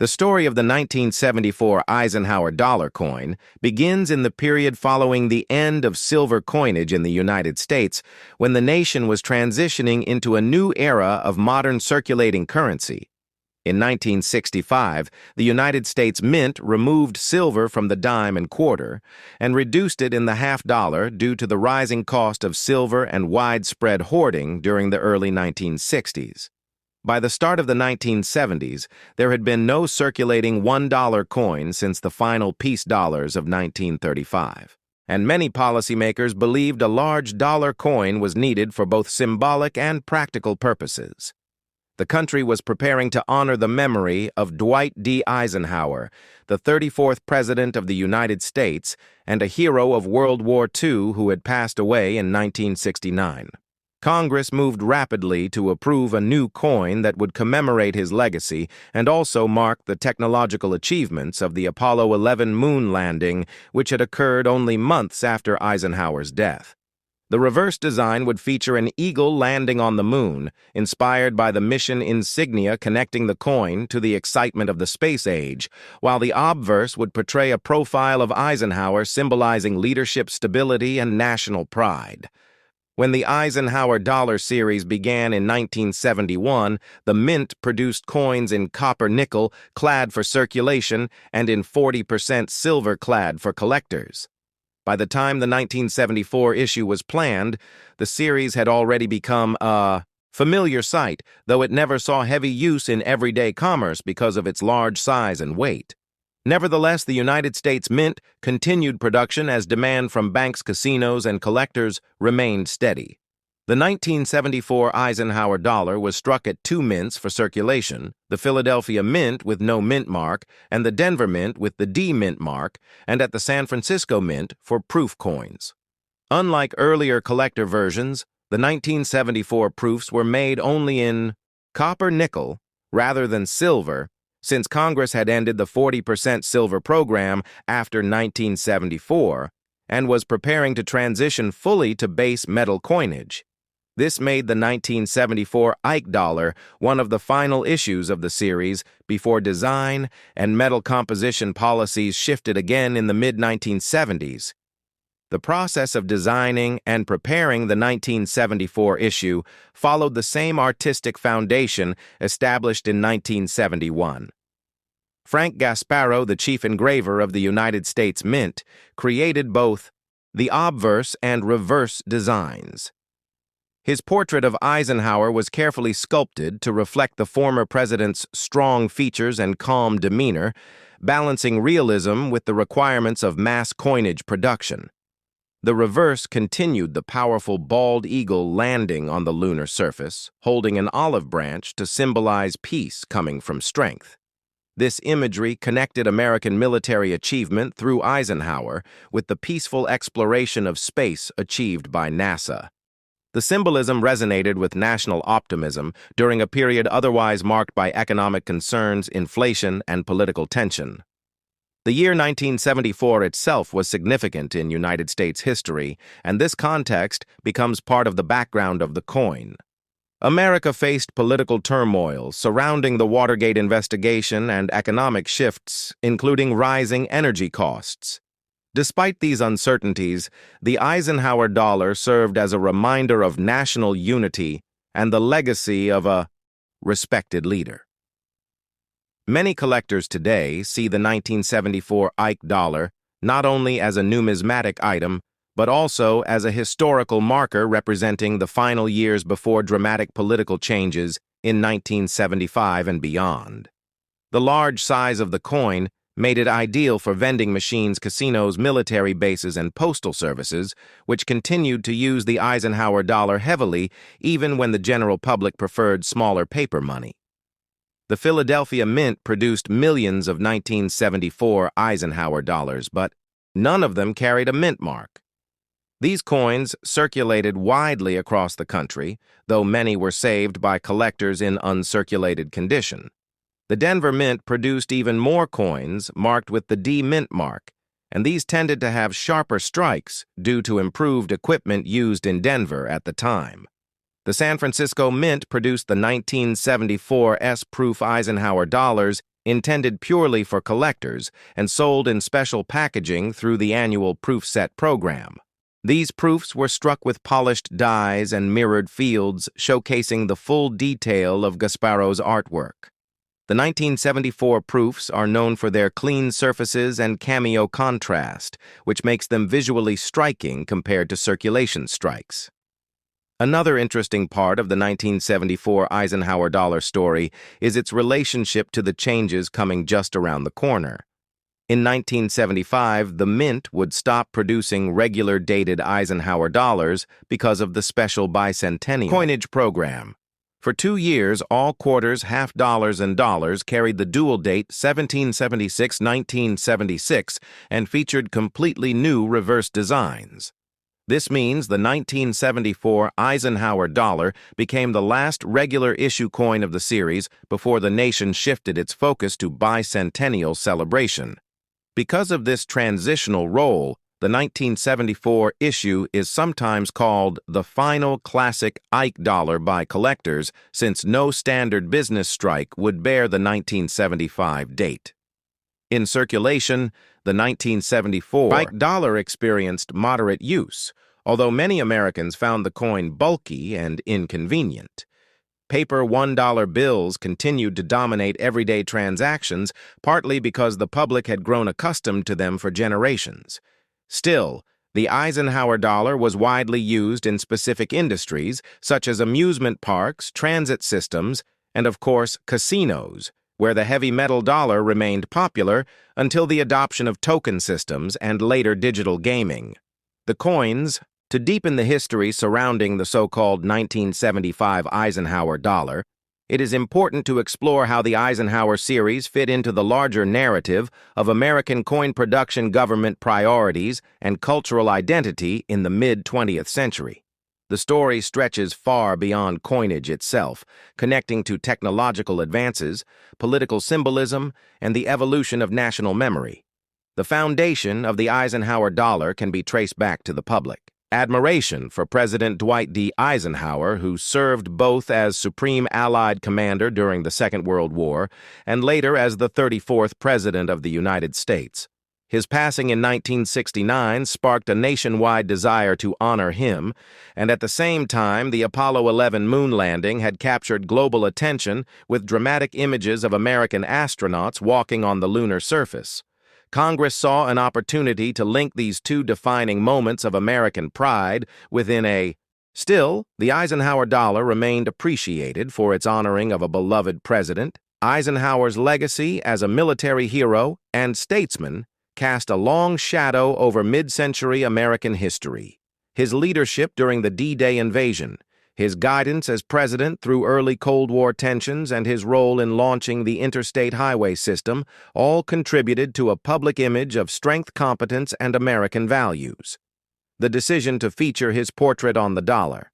The story of the 1974 Eisenhower dollar coin begins in the period following the end of silver coinage in the United States, when the nation was transitioning into a new era of modern circulating currency. In 1965, the United States Mint removed silver from the dime and quarter and reduced it in the half dollar due to the rising cost of silver and widespread hoarding during the early 1960s. By the start of the 1970s, there had been no circulating $1 coin since the final peace dollars of 1935, and many policymakers believed a large dollar coin was needed for both symbolic and practical purposes. The country was preparing to honor the memory of Dwight D Eisenhower, the 34th President of the United States and a hero of World War II who had passed away in 1969. Congress moved rapidly to approve a new coin that would commemorate his legacy and also mark the technological achievements of the Apollo 11 moon landing, which had occurred only months after Eisenhower's death. The reverse design would feature an eagle landing on the moon, inspired by the mission insignia connecting the coin to the excitement of the space age, while the obverse would portray a profile of Eisenhower symbolizing leadership, stability, and national pride. When the Eisenhower Dollar series began in 1971, the Mint produced coins in copper-nickel, clad for circulation, and in 40% silver, clad for collectors. By the time the 1974 issue was planned, the series had already become a familiar sight, though it never saw heavy use in everyday commerce because of its large size and weight. Nevertheless, the United States Mint continued production as demand from banks, casinos, and collectors remained steady. The 1974 Eisenhower dollar was struck at 2 mints for circulation, the Philadelphia Mint with no mint mark, and the Denver Mint with the D mint mark, and at the San Francisco Mint for proof coins. Unlike earlier collector versions, the 1974 proofs were made only in copper-nickel rather than silver, since Congress had ended the 40% silver program after 1974 and was preparing to transition fully to base metal coinage. This made the 1974 Ike Dollar one of the final issues of the series before design and metal composition policies shifted again in the mid-1970s. The process of designing and preparing the 1974 issue followed the same artistic foundation established in 1971. Frank Gasparro, the chief engraver of the United States Mint, created both the obverse and reverse designs. His portrait of Eisenhower was carefully sculpted to reflect the former president's strong features and calm demeanor, balancing realism with the requirements of mass coinage production. The reverse continued the powerful bald eagle landing on the lunar surface, holding an olive branch to symbolize peace coming from strength. This imagery connected American military achievement through Eisenhower with the peaceful exploration of space achieved by NASA. The symbolism resonated with national optimism during a period otherwise marked by economic concerns, inflation, and political tension. The year 1974 itself was significant in United States history, and this context becomes part of the background of the coin. America faced political turmoil surrounding the Watergate investigation and economic shifts, including rising energy costs. Despite these uncertainties, the Eisenhower dollar served as a reminder of national unity and the legacy of a respected leader. Many collectors today see the 1974 Ike Dollar not only as a numismatic item, but also as a historical marker representing the final years before dramatic political changes in 1975 and beyond. The large size of the coin made it ideal for vending machines, casinos, military bases, and postal services, which continued to use the Eisenhower dollar heavily even when the general public preferred smaller paper money. The Philadelphia Mint produced millions of 1974 Eisenhower dollars, but none of them carried a mint mark. These coins circulated widely across the country, though many were saved by collectors in uncirculated condition. The Denver Mint produced even more coins marked with the D mint mark, and these tended to have sharper strikes due to improved equipment used in Denver at the time. The San Francisco Mint produced the 1974 S-proof Eisenhower dollars intended purely for collectors and sold in special packaging through the annual proof set program. These proofs were struck with polished dies and mirrored fields, showcasing the full detail of Gasparo's artwork. The 1974 proofs are known for their clean surfaces and cameo contrast, which makes them visually striking compared to circulation strikes. Another interesting part of the 1974 Eisenhower Dollar story is its relationship to the changes coming just around the corner. In 1975, the Mint would stop producing regular dated Eisenhower dollars because of the special bicentennial coinage program. For 2 years, all quarters, half dollars, and dollars carried the dual date 1776-1976 and featured completely new reverse designs. This means the 1974 Eisenhower dollar became the last regular issue coin of the series before the nation shifted its focus to bicentennial celebration. Because of this transitional role, the 1974 issue is sometimes called the final classic Ike Dollar by collectors, since no standard business strike would bear the 1975 date. In circulation, the 1974 Ike Dollar experienced moderate use, although many Americans found the coin bulky and inconvenient. Paper $1 bills continued to dominate everyday transactions, partly because the public had grown accustomed to them for generations. Still, the Eisenhower dollar was widely used in specific industries, such as amusement parks, transit systems, and, of course, casinos, where the heavy metal dollar remained popular until the adoption of token systems and later digital gaming. The coins. To deepen the history surrounding the so-called 1975 Eisenhower dollar, it is important to explore how the Eisenhower series fit into the larger narrative of American coin production, government priorities, and cultural identity in the mid-20th century. The story stretches far beyond coinage itself, connecting to technological advances, political symbolism, and the evolution of national memory. The foundation of the Eisenhower dollar can be traced back to the public. Admiration for President Dwight D Eisenhower, who served both as Supreme Allied Commander during the Second World War and later as the 34th President of the United States. His passing in 1969 sparked a nationwide desire to honor him, and at the same time, the Apollo 11 moon landing had captured global attention with dramatic images of American astronauts walking on the lunar surface. Congress saw an opportunity to link these two defining moments of American pride within a... Still, the Eisenhower dollar remained appreciated for its honoring of a beloved president. Eisenhower's legacy as a military hero and statesman cast a long shadow over mid-century American history. His leadership during the D-Day invasion, his guidance as president through early Cold War tensions, and his role in launching the interstate highway system all contributed to a public image of strength, competence, and American values. The decision to feature his portrait on the dollar,